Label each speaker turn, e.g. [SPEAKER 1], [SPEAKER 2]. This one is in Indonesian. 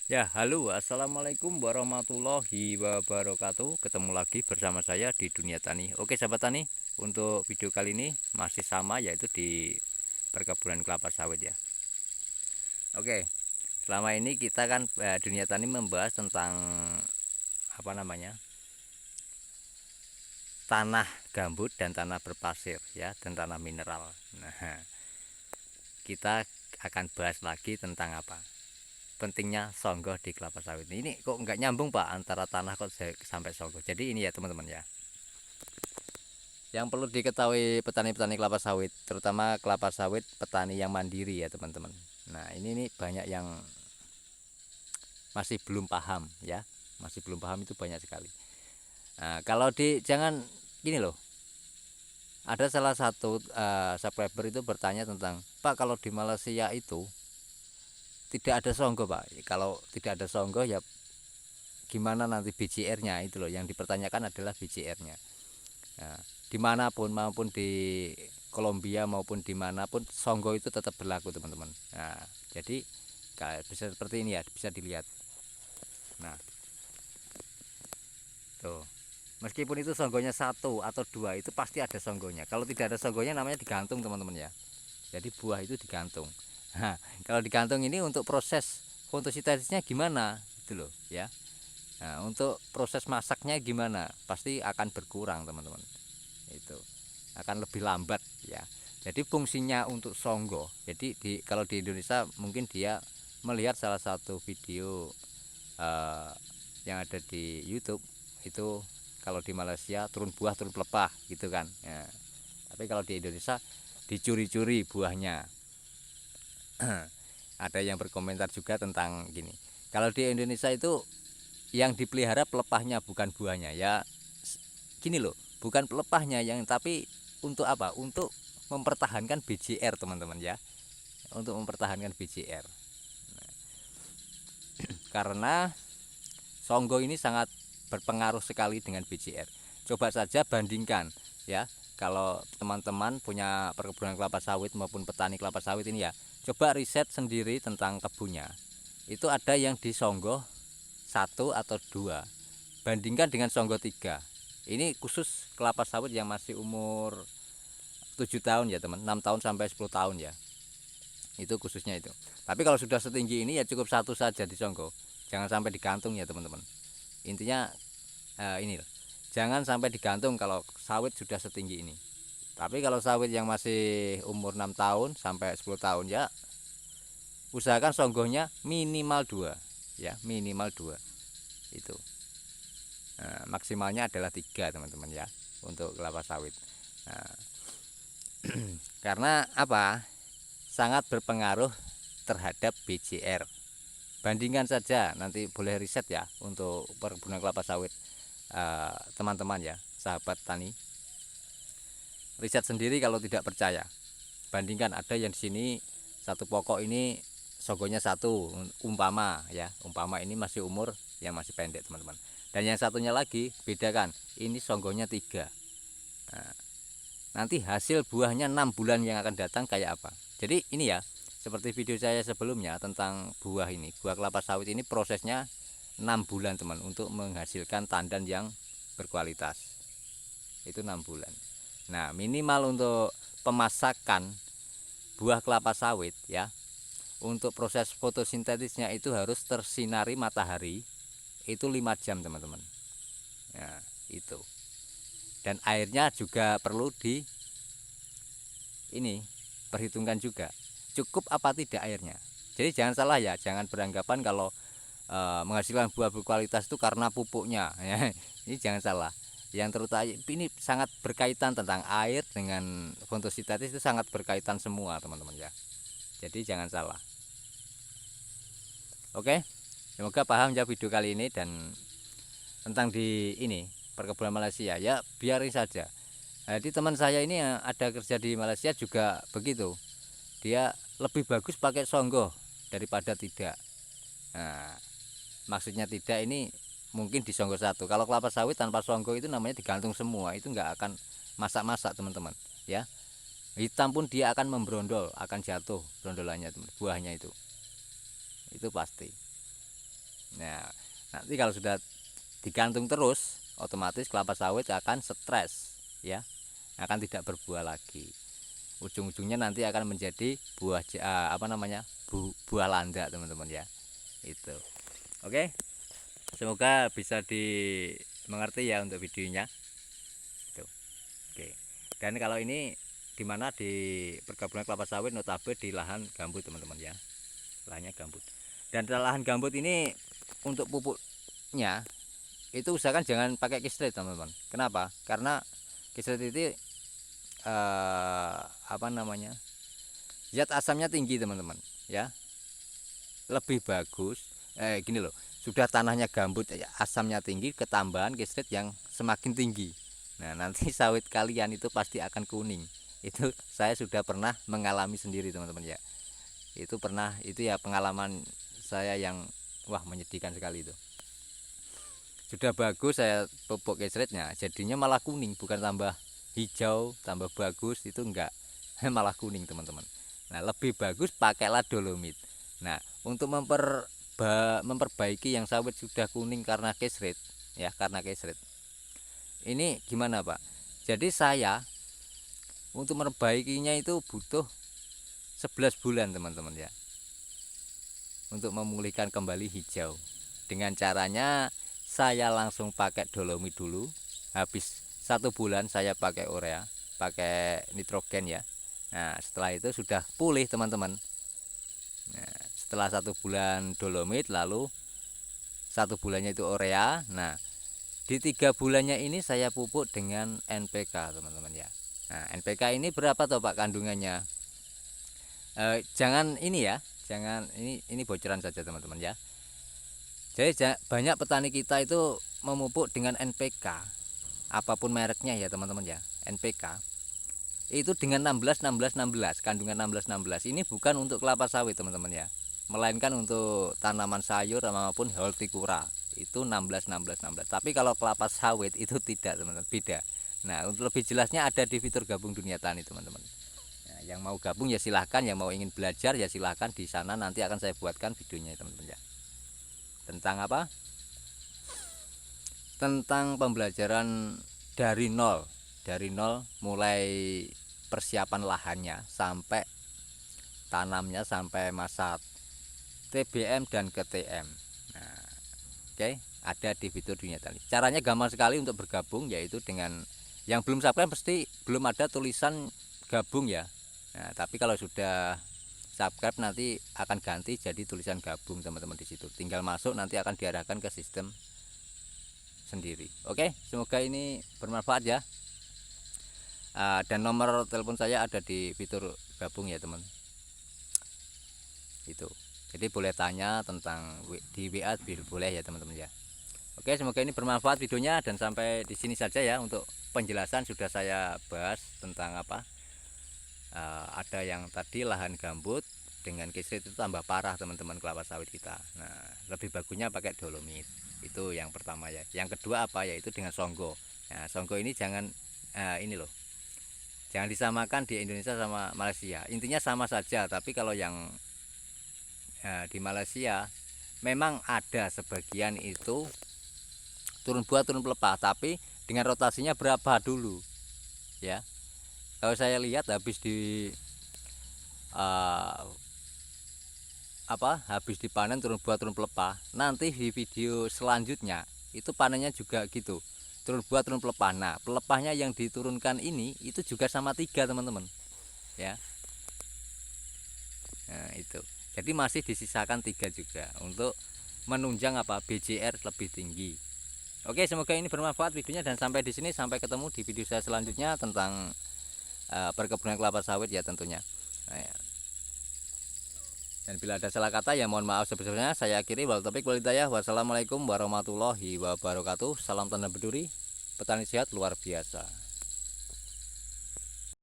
[SPEAKER 1] Ya, halo, assalamualaikum warahmatullahi wabarakatuh. Ketemu lagi bersama saya di Dunia Tani. Oke, sahabat tani, untuk video kali ini masih sama, yaitu di perkebunan kelapa sawit ya. Oke, selama ini kita kan Dunia Tani membahas tentang apa namanya tanah gambut dan tanah berpasir ya, dan tanah mineral. Nah, kita akan bahas lagi tentang apa? Pentingnya songgoh di kelapa sawit. Ini kok nggak nyambung Pak antara tanah kok sampai songgoh. Jadi ini ya teman-teman ya. Yang perlu diketahui petani-petani kelapa sawit, terutama kelapa sawit petani yang mandiri ya teman-teman. Nah ini nih banyak yang masih belum paham ya, masih belum paham itu banyak sekali. Nah kalau di jangan gini loh, ada salah satu subscriber itu bertanya tentang Pak kalau di Malaysia itu tidak ada songgo Pak. Kalau tidak ada songgo ya gimana nanti BCR-nya itu loh yang dipertanyakan adalah BCR-nya. Nah, dimanapun maupun di Kolombia maupun dimanapun songgo itu tetap berlaku teman-teman. Nah, jadi bisa seperti ini ya, bisa dilihat. Nah, tuh. Meskipun itu songgonya satu atau dua itu pasti ada songgonya. Kalau tidak ada songgonya namanya digantung teman-teman ya. Jadi buah itu digantung. Nah, kalau digantung ini untuk proses fotosintesisnya gimana? Itu loh ya. Nah, untuk proses masaknya gimana? Pasti akan berkurang teman-teman. Itu akan lebih lambat ya. Jadi fungsinya untuk songgo. Jadi kalau di Indonesia mungkin dia melihat salah satu video eh, yang ada di YouTube itu kalau di Malaysia turun buah turun pelepah gitu kan. Ya. Tapi kalau di Indonesia dicuri-curi buahnya. Ada yang berkomentar juga tentang gini. Kalau di Indonesia itu yang dipelihara pelepahnya bukan buahnya ya. Gini loh, bukan pelepahnya yang tapi untuk apa? Untuk mempertahankan BJR teman-teman ya. Untuk mempertahankan BJR. Karena songgo ini sangat berpengaruh sekali dengan BJR. Coba saja bandingkan ya. Kalau teman-teman punya perkebunan kelapa sawit maupun petani kelapa sawit ini ya, coba riset sendiri tentang kebunnya. Itu ada yang di songgo satu atau dua, bandingkan dengan songgo tiga. Ini khusus kelapa sawit yang masih umur 7 tahun ya teman, 6 tahun sampai 10 tahun ya. Itu khususnya itu. Tapi kalau sudah setinggi ini ya cukup satu saja di songgo. Jangan sampai digantung ya teman-teman. Intinya ini loh. Jangan sampai digantung kalau sawit sudah setinggi ini. Tapi kalau sawit yang masih umur 6 tahun sampai 10 tahun ya usahakan songgonya minimal 2 ya, minimal 2. Itu. Nah, maksimalnya adalah 3 teman-teman ya untuk kelapa sawit. Nah, karena apa? Sangat berpengaruh terhadap BJR. Bandingkan saja, nanti boleh riset ya untuk perkebunan kelapa sawit teman-teman ya, sahabat tani. Riset sendiri kalau tidak percaya. Bandingkan ada yang di sini satu pokok ini sogonya satu umpama ya, umpama ini masih umur yang masih pendek teman-teman. Dan yang satunya lagi bedakan, ini songgonya 3. Nah, nanti hasil buahnya 6 bulan yang akan datang kayak apa. Jadi ini ya, seperti video saya sebelumnya tentang buah ini, buah kelapa sawit ini prosesnya 6 bulan teman untuk menghasilkan tandan yang berkualitas. Itu 6 bulan. Nah, minimal untuk pemasakan buah kelapa sawit ya, untuk proses fotosintetisnya itu harus tersinari matahari itu 5 jam teman-teman. Ya, itu. Dan airnya juga perlu di ini perhitungkan juga cukup apa tidak airnya. Jadi jangan salah ya, jangan beranggapan kalau menghasilkan buah berkualitas itu karena pupuknya ya. Ini jangan salah. Yang terutama ini sangat berkaitan tentang air dengan fotosintesis itu sangat berkaitan semua teman-teman ya. Jadi jangan salah. Oke, semoga paham ya video kali ini dan tentang di ini perkebunan Malaysia ya, biarin saja. Jadi teman saya ini yang ada kerja di Malaysia juga begitu. Dia lebih bagus pakai songgo daripada tidak. Nah, maksudnya tidak ini mungkin di songgo satu. Kalau kelapa sawit tanpa songgo itu namanya digantung semua. Itu nggak akan masak-masak teman-teman. Ya, hitam pun dia akan membrondol, akan jatuh brondolannya buahnya itu. Itu pasti. Nah, nanti kalau sudah digantung terus, otomatis kelapa sawit akan stres, ya, akan tidak berbuah lagi. Ujung-ujungnya nanti akan menjadi buah buah landak, teman-teman ya. Itu. Oke. Semoga bisa dimengerti ya untuk videonya. Itu. Oke. Dan kalau ini dimana di perkebunan kelapa sawit notabene di lahan gambut, teman-teman ya. Lahannya gambut. Dan lahan gambut ini untuk pupuknya itu usahakan jangan pakai kisrit, teman-teman. Kenapa? Karena kisrit itu zat asamnya tinggi, teman-teman ya. Lebih bagus gini loh, sudah tanahnya gambut asamnya tinggi, ketambahan kisrit yang semakin tinggi, nah nanti sawit kalian itu pasti akan kuning. Itu saya sudah pernah mengalami sendiri, teman-teman ya. Itu pernah, itu ya pengalaman saya yang wah menyedihkan sekali. Itu sudah bagus saya pupuk kisritnya, jadinya malah kuning, bukan tambah hijau tambah bagus, itu enggak, malah kuning, teman-teman. Nah lebih bagus pakailah dolomit. Nah untuk memperbaiki yang sawit sudah kuning karena kisrit ya, karena kisrit ini gimana Pak? Jadi saya untuk memperbaikinya itu butuh 11 bulan, teman-teman ya, untuk memulihkan kembali hijau. Dengan caranya saya langsung pakai dolomit dulu, habis 1 bulan saya pakai urea, pakai nitrogen ya. Nah setelah itu sudah pulih, teman-teman. Nah, setelah 1 bulan dolomit, lalu 1 bulannya itu urea. Nah di 3 bulannya ini saya pupuk dengan NPK, teman-teman ya. Nah NPK ini berapa toh Pak kandungannya? Jangan ini ya, jangan ini bocoran saja, teman-teman ya. Jadi banyak petani kita itu memupuk dengan NPK, apapun mereknya ya, teman-teman ya. NPK itu dengan 16 16 16, kandungan 16 16. Ini bukan untuk kelapa sawit, teman-teman ya, melainkan untuk tanaman sayur maupun hortikura. Itu 16 16 16. Tapi kalau kelapa sawit itu tidak, teman-teman, beda. Nah untuk lebih jelasnya ada di fitur gabung dunia tani, teman-teman. Nah, yang mau gabung ya silahkan, yang mau ingin belajar ya silahkan, di sana nanti akan saya buatkan videonya, teman-teman ya. Tentang apa? Tentang pembelajaran dari nol, mulai persiapan lahannya sampai tanamnya, sampai masa TBM dan KTM. Nah, oke, ada di fitur dunia tani. Caranya gampang sekali untuk bergabung, yaitu dengan yang belum subscribe pasti belum ada tulisan gabung ya. Nah, tapi kalau sudah subscribe nanti akan ganti jadi tulisan gabung, teman-teman. Di situ tinggal masuk, nanti akan diarahkan ke sistem sendiri. Oke, semoga ini bermanfaat ya. Dan nomor telepon saya ada di fitur gabung ya, teman. Itu. Jadi boleh tanya tentang di WA boleh ya, teman-teman ya. Oke, semoga ini bermanfaat videonya, dan sampai di sini saja ya untuk penjelasan. Sudah saya bahas tentang apa? Ada yang tadi lahan gambut dengan kisrit itu tambah parah, teman-teman, kelapa sawit kita. Nah lebih bagusnya pakai dolomit, itu yang pertama ya. Yang kedua apa, yaitu dengan songgo. Nah songgo ini jangan ini loh, jangan disamakan di Indonesia sama Malaysia. Intinya sama saja, tapi kalau yang di Malaysia memang ada sebagian itu turun buah turun pelepah, tapi dengan rotasinya berapa dulu ya. Kalau saya lihat habis habis dipanen turun buah turun pelepah, nanti di video selanjutnya itu panennya juga gitu, turun buah turun pelepah. Nah pelepahnya yang diturunkan ini itu juga sama 3, teman-teman ya. Nah itu, jadi masih disisakan 3 juga untuk menunjang apa, BJR lebih tinggi. Oke, semoga ini bermanfaat videonya, dan sampai di sini, sampai ketemu di video saya selanjutnya tentang perkebunan kelapa sawit ya tentunya. Nah, ya. Dan bila ada salah kata ya mohon maaf sebesar-besarnya. Saya akhiri, wal taufiq wal hidayah. Wassalamualaikum warahmatullahi wabarakatuh. Salam tanam berduri, petani sehat luar biasa.